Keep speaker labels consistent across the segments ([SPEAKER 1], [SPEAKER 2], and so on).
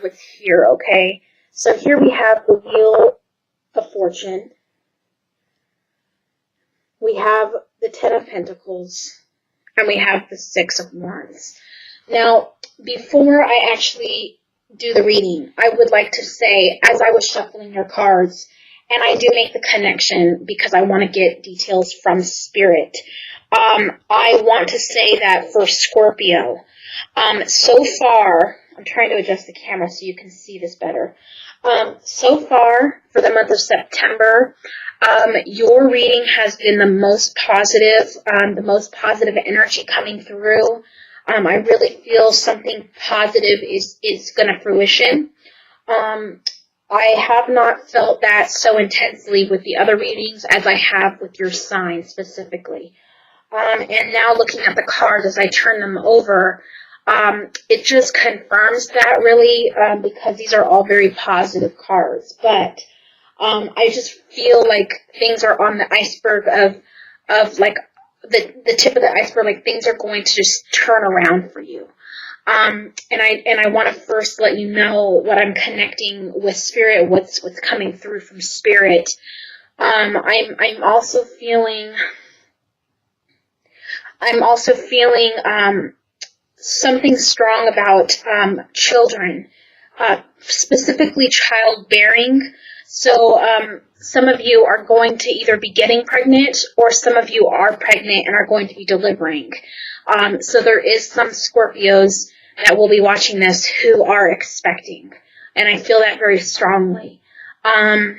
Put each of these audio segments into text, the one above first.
[SPEAKER 1] what's here, okay? So here we have the Wheel of Fortune. We have the Ten of Pentacles. And we have the Six of Wands. Now, before I actually do the reading, I would like to say, as I was shuffling your cards, and I do make the connection because I want to get details from Spirit, I want to say that for Scorpio, so far, I'm trying to adjust the camera so you can see this better. So far, for the month of September, your reading has been the most positive energy coming through. I really feel something positive is going to fruition. I have not felt that so intensely with the other readings as I have with your sign specifically. And now looking at the cards as I turn them over, it just confirms that really, because these are all very positive cards. But I just feel like things are on the iceberg of like the tip of the iceberg, like things are going to just turn around for you. And I want to first let you know what I'm connecting with Spirit, what's coming through from Spirit. I'm also feeling something strong about children, specifically childbearing. So some of you are going to either be getting pregnant, or some of you are pregnant and are going to be delivering. So there is some Scorpios that will be watching this who are expecting, and I feel that very strongly. Let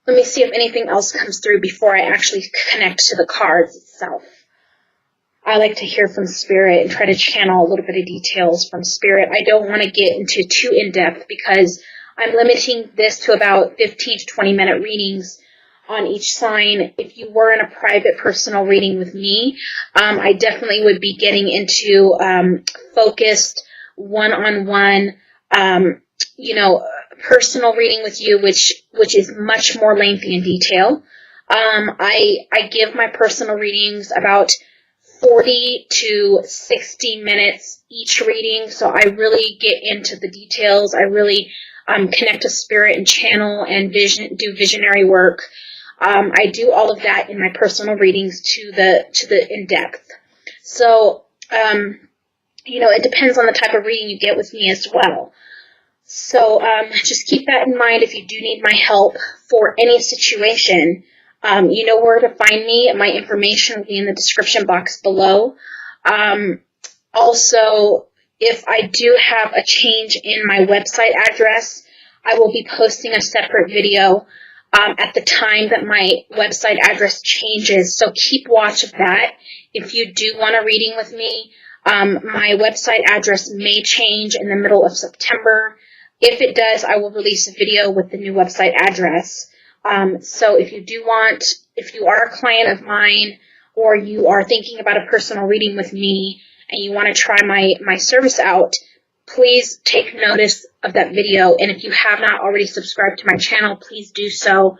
[SPEAKER 1] me see if anything else comes through before I actually connect to the cards itself. I like to hear from Spirit and try to channel a little bit of details from Spirit. I don't want to get into too in-depth because I'm limiting this to about 15 to 20 minute readings on each sign. If you were in a private personal reading with me, I definitely would be getting into focused one-on-one, personal reading with you, which is much more lengthy in detail. I give my personal readings about 40 to 60 minutes each reading, so I really get into the details. I really connect to Spirit and channel and do visionary work. I do all of that in my personal readings to the in-depth. So, it depends on the type of reading you get with me as well. So, just keep that in mind if you do need my help for any situation. You know where to find me. My information will be in the description box below. Also, if I do have a change in my website address, I will be posting a separate video at the time that my website address changes. So keep watch of that. If you do want a reading with me, my website address may change in the middle of September. If it does, I will release a video with the new website address. So if you are a client of mine, or you are thinking about a personal reading with me and you want to try my service out, please take notice of that video. And if you have not already subscribed to my channel, please do so,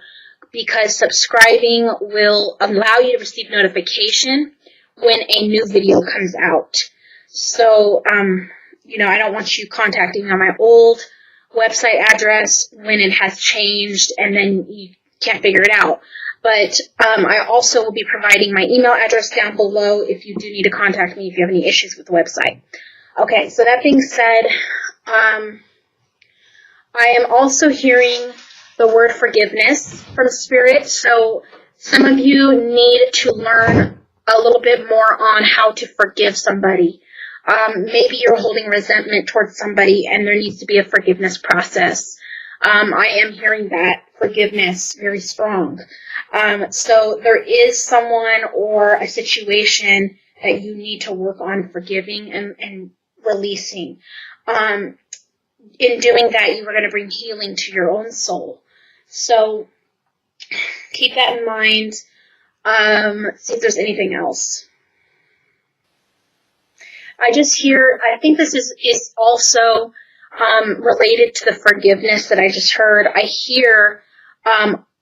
[SPEAKER 1] because subscribing will allow you to receive notification when a new video comes out. So, I don't want you contacting me on my old website address when it has changed and then you can't figure it out. But I also will be providing my email address down below if you do need to contact me if you have any issues with the website. Okay, so that being said, I am also hearing the word forgiveness from Spirit. So some of you need to learn a little bit more on how to forgive somebody. Maybe you're holding resentment towards somebody and there needs to be a forgiveness process. I am hearing that forgiveness very strong. So there is someone or a situation that you need to work on forgiving and releasing. In doing that, you are going to bring healing to your own soul. So keep that in mind. See if there's anything else. I think this is also related to the forgiveness that I just heard. I hear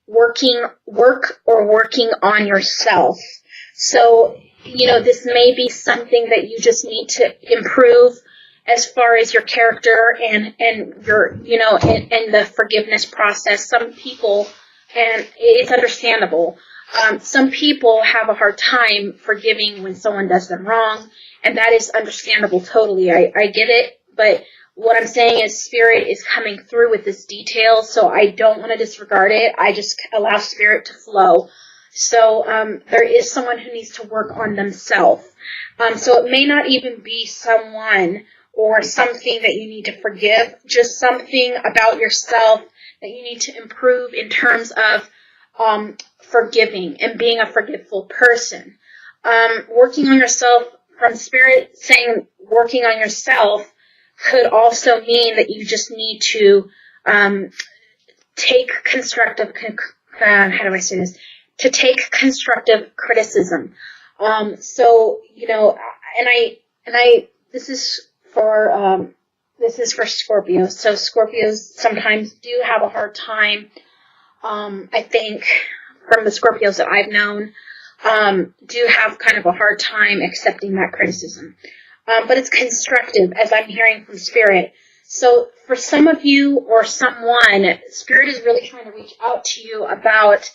[SPEAKER 1] working on yourself. So, this may be something that you just need to improve as far as your character and your, and the forgiveness process. Some people, and it's understandable, some people have a hard time forgiving when someone does them wrong, and that is understandable totally. I get it, but what I'm saying is Spirit is coming through with this detail, so I don't want to disregard it. I just allow Spirit to flow. So there is someone who needs to work on themselves. So it may not even be someone or something that you need to forgive, just something about yourself that you need to improve in terms of forgiving and being a forgiveful person. Working on yourself, from Spirit saying working on yourself, could also mean that you just need to take constructive, to take constructive criticism. So, this is for Scorpio. So Scorpios sometimes do have a hard time, I think, from the Scorpios that I've known, do have kind of a hard time accepting that criticism. But it's constructive, as I'm hearing from Spirit. So for some of you or someone, Spirit is really trying to reach out to you about,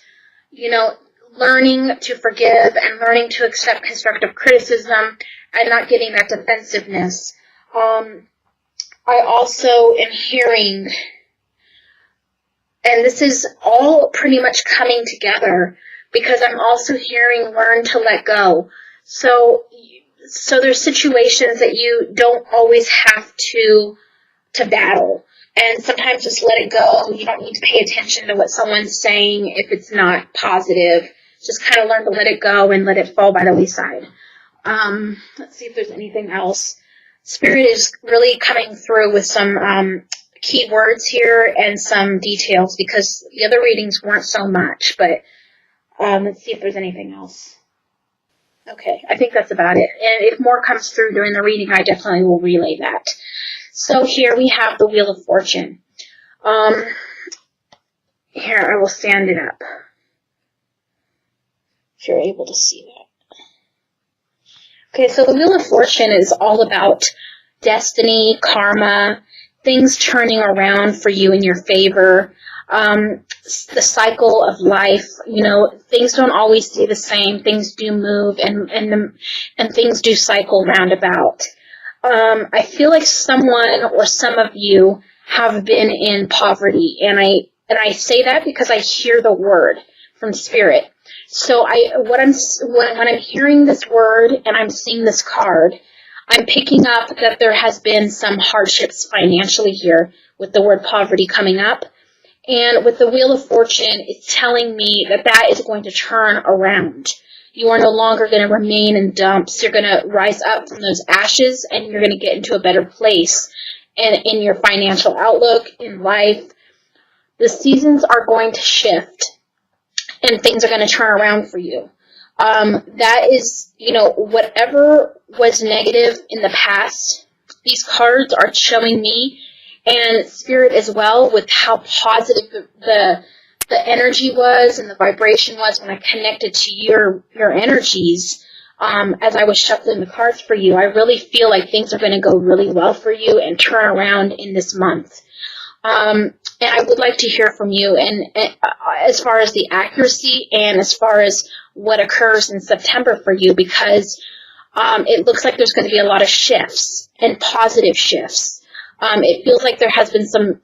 [SPEAKER 1] learning to forgive and learning to accept constructive criticism and not getting that defensiveness. I also am hearing, and this is all pretty much coming together, because I'm also hearing learn to let go. So there's situations that you don't always have to battle. And sometimes just let it go. You don't need to pay attention to what someone's saying if it's not positive. Just kind of learn to let it go and let it fall by the wayside. Let's see if there's anything else. Spirit is really coming through with some key words here and some details, because the other readings weren't so much. But let's see if there's anything else. Okay, I think that's about it. And if more comes through during the reading, I definitely will relay that. So here we have the Wheel of Fortune. Here, I will stand it up, if you're able to see that. Okay, so the Wheel of Fortune is all about destiny, karma, things turning around for you in your favor, the cycle of life. Things don't always stay the same. Things do move, and things do cycle roundabout. I feel like someone or some of you have been in poverty, and I say that because I hear the word from Spirit. So when I'm hearing this word and I'm seeing this card, I'm picking up that there has been some hardships financially here with the word poverty coming up. And with the Wheel of Fortune, it's telling me that is going to turn around. You are no longer going to remain in dumps. You're going to rise up from those ashes, and you're going to get into a better place. And in your financial outlook, in life, the seasons are going to shift, and things are going to turn around for you. That is, whatever was negative in the past, these cards are showing me, and Spirit as well, with how positive the energy was and the vibration was when I connected to your energies. As I was shuffling the cards for you, I really feel like things are going to go really well for you and turn around in this month. And I would like to hear from you, and as far as the accuracy and as far as what occurs in September for you, because it looks like there's going to be a lot of shifts and positive shifts. It feels like there has been some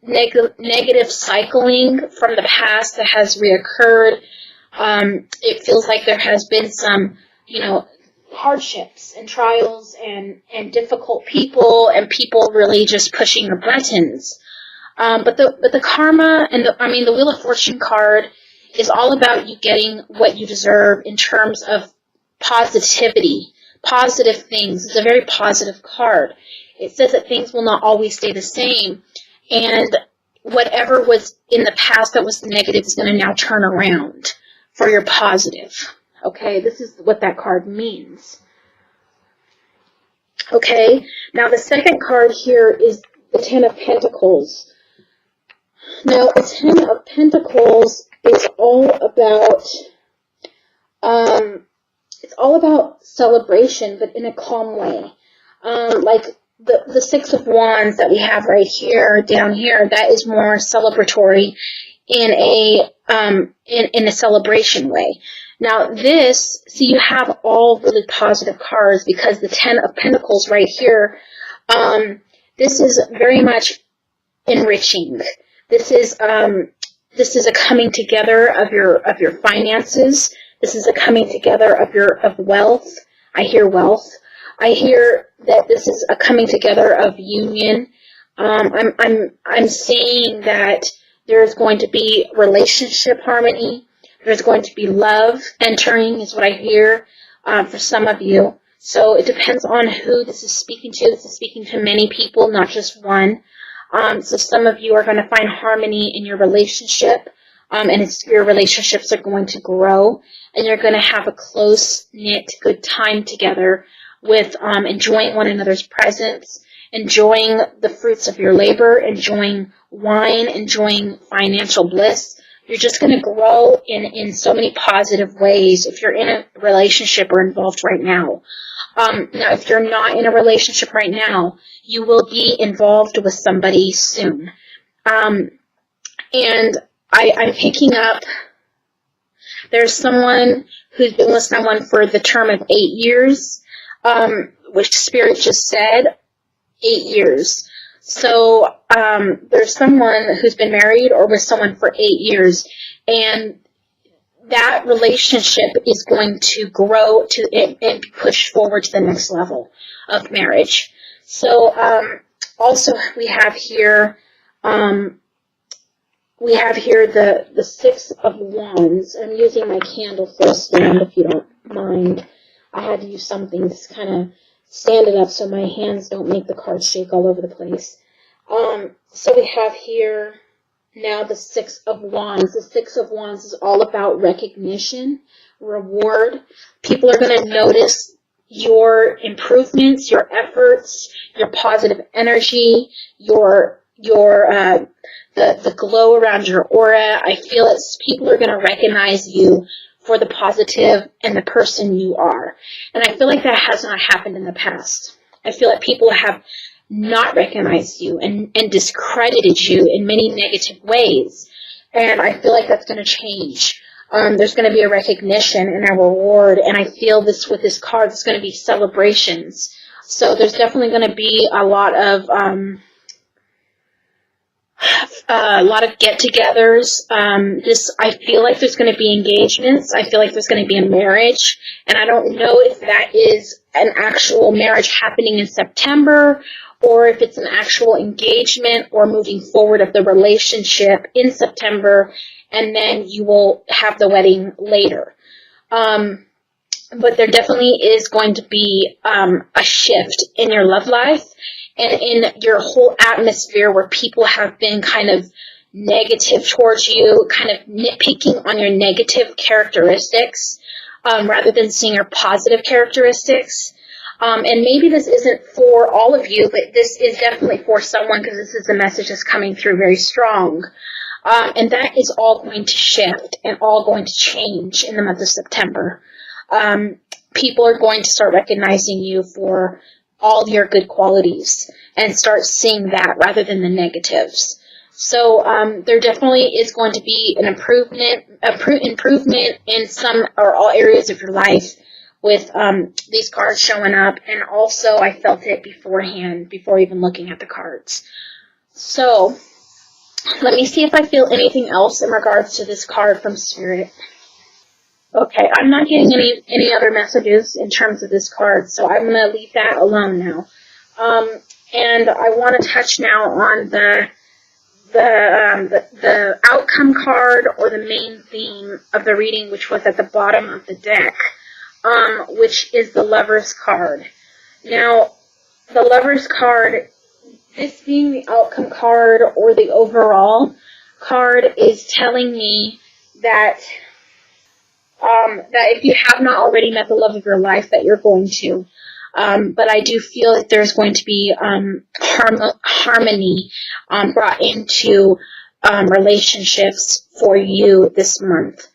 [SPEAKER 1] negative cycling from the past that has reoccurred. It feels like there has been some, hardships and trials and difficult people, and people really just pushing the buttons. But the karma and the Wheel of Fortune card is all about you getting what you deserve in terms of positivity, positive things. It's a very positive card. It says that things will not always stay the same, and whatever was in the past that was negative is going to now turn around for your positive. Okay, this is what that card means. Okay, now the second card here is the Ten of Pentacles. Now, the Ten of Pentacles is all about celebration, but in a calm way. Like the Six of Wands that we have right here, down here, that is more celebratory in a celebration way. Now this, see, you have all really positive cards because the Ten of Pentacles right here, this is very much enriching. This is a coming together of your finances. This is a coming together of wealth. I hear wealth. I hear that this is a coming together of union. I'm seeing that there's going to be relationship harmony. There's going to be love entering, is what I hear for some of you. So it depends on who this is speaking to. This is speaking to many people, not just one. So some of you are going to find harmony in your relationship, and your relationships are going to grow, and you're going to have a close-knit, good time together with enjoying one another's presence, enjoying the fruits of your labor, enjoying wine, enjoying financial bliss. You're just going to grow in so many positive ways if you're in a relationship or involved right now. Now, if you're not in a relationship right now, you will be involved with somebody soon. And I'm picking up, there's someone who's been with someone for the term of 8 years, which Spirit just said, 8 years. So there's someone who's been married or with someone for 8 years, and that relationship is going to grow and push forward to the next level of marriage. So also we have here the Six of Wands. I'm using my candle for a stand, if you don't mind. I had to use something to kind of stand it up so my hands don't make the cards shake all over the place. So we have here now the Six of Wands. The Six of Wands is all about recognition, reward. People are going to notice your improvements, your efforts, your positive energy, the glow around your aura. I feel people are going to recognize you for the positive and the person you are. And I feel like that has not happened in the past. I feel like people have not recognized you and discredited you in many negative ways. And I feel like that's going to change. There's going to be a recognition and a reward. And I feel this with this card, there's going to be celebrations. So there's definitely going to be a lot of get-togethers. I feel like there's going to be engagements. I feel like there's going to be a marriage, and I don't know if that is an actual marriage happening in September, or if it's an actual engagement or moving forward of the relationship in September, and then you will have the wedding later. But there definitely is going to be a shift in your love life and in your whole atmosphere where people have been kind of negative towards you, kind of nitpicking on your negative characteristics rather than seeing your positive characteristics. And maybe this isn't for all of you, but this is definitely for someone because this is the message that's coming through very strong. And that is all going to shift and all going to change in the month of September. People are going to start recognizing you for all your good qualities and start seeing that rather than the negatives. So there definitely is going to be an improvement in some or all areas of your life with these cards showing up. And also I felt it beforehand, before even looking at the cards. So let me see if I feel anything else in regards to this card from Spirit. Okay, I'm not getting any other messages in terms of this card, so I'm going to leave that alone now. And I want to touch now on the outcome card or the main theme of the reading, which was at the bottom of the deck, which is the Lover's card. Now, the Lover's card, this being the outcome card or the overall card, is telling me that if you have not already met the love of your life, that you're going to. But I do feel that there's going to be harmony brought into relationships for you this month.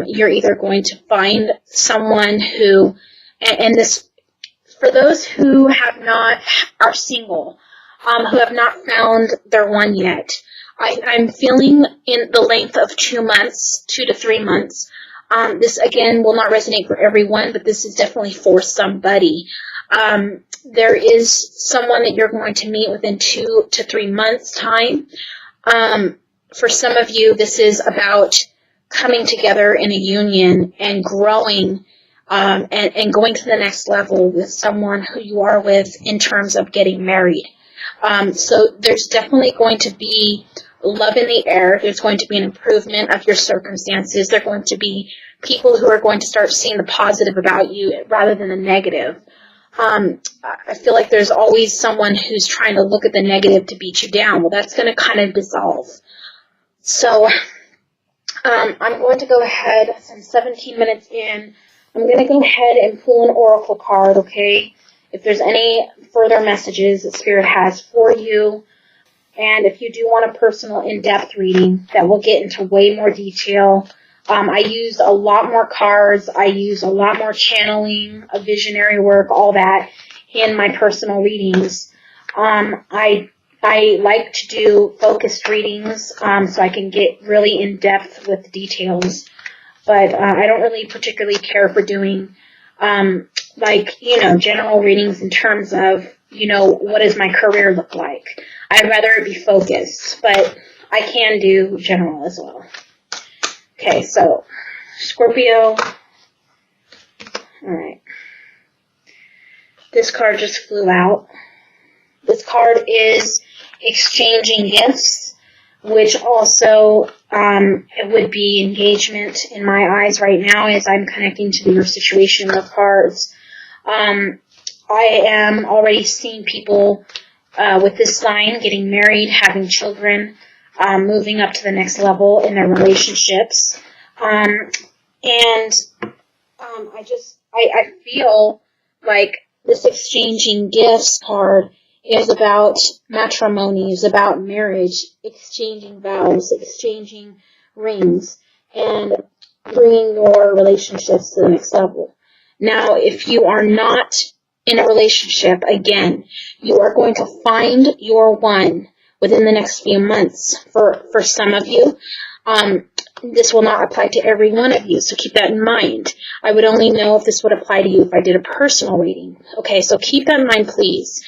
[SPEAKER 1] You're either going to find someone who, and this For those who are single, who have not found their one yet, I'm feeling in the length of 2 months, 2 to 3 months. This, again, will not resonate for everyone, but this is definitely for somebody. There is someone that you're going to meet within 2 to 3 months' time. For some of you, this is about coming together in a union and growing and going to the next level with someone who you are with in terms of getting married. So there's definitely going to be love in the air. There's going to be an improvement of your circumstances. There are going to be people who are going to start seeing the positive about you rather than the negative. I feel like there's always someone who's trying to look at the negative to beat you down. Well, that's going to kind of dissolve. So I'm going to go ahead, I'm 17 minutes in, I'm going to go ahead and pull an oracle card, okay? If there's any further messages that Spirit has for you, and if you do want a personal in-depth reading that will get into way more detail, I use a lot more cards, I use a lot more channeling, visionary work, all that in my personal readings. I like to do focused readings so I can get really in-depth with the details, but I don't really particularly care for doing general readings in terms of, what does my career look like. I'd rather it be focused, but I can do general as well. Okay, so Scorpio. Alright. This card just flew out. This card is exchanging gifts, which also it would be engagement in my eyes right now as I'm connecting to your situation with cards. I am already seeing people with this sign getting married, having children, moving up to the next level in their relationships. I feel like this exchanging gifts card is about matrimony, is about marriage, exchanging vows, exchanging rings, and bringing your relationships to the next level. Now, if you are not in a relationship, again, you are going to find your one within the next few months. For some of you, this will not apply to every one of you, so keep that in mind. I would only know if this would apply to you if I did a personal reading. Okay, so keep that in mind, please.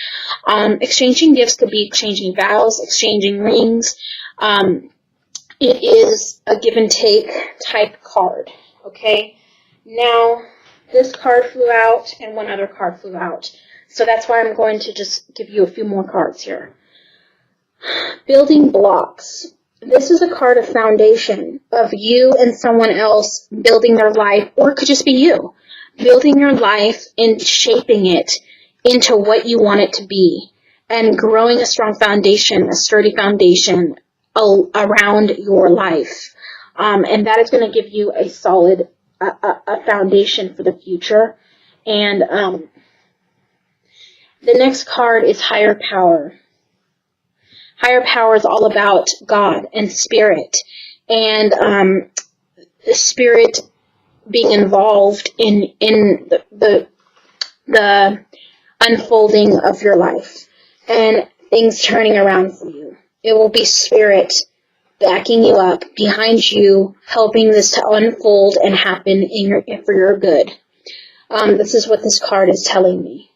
[SPEAKER 1] Exchanging gifts could be exchanging vows, exchanging rings. It is a give and take type card. Okay, now this card flew out and one other card flew out. So that's why I'm going to just give you a few more cards here. Building blocks. This is a card of foundation of you and someone else building their life, or it could just be you, building your life and shaping it into what you want it to be and growing a strong foundation, a sturdy foundation around your life. And that is going to give you a solid a foundation for the future. And the next card is higher power. Higher power is all about God and spirit, and the spirit being involved in the unfolding of your life and things turning around for you. It will be spirit backing you up, behind you, helping this to unfold and happen for your good. This is what this card is telling me.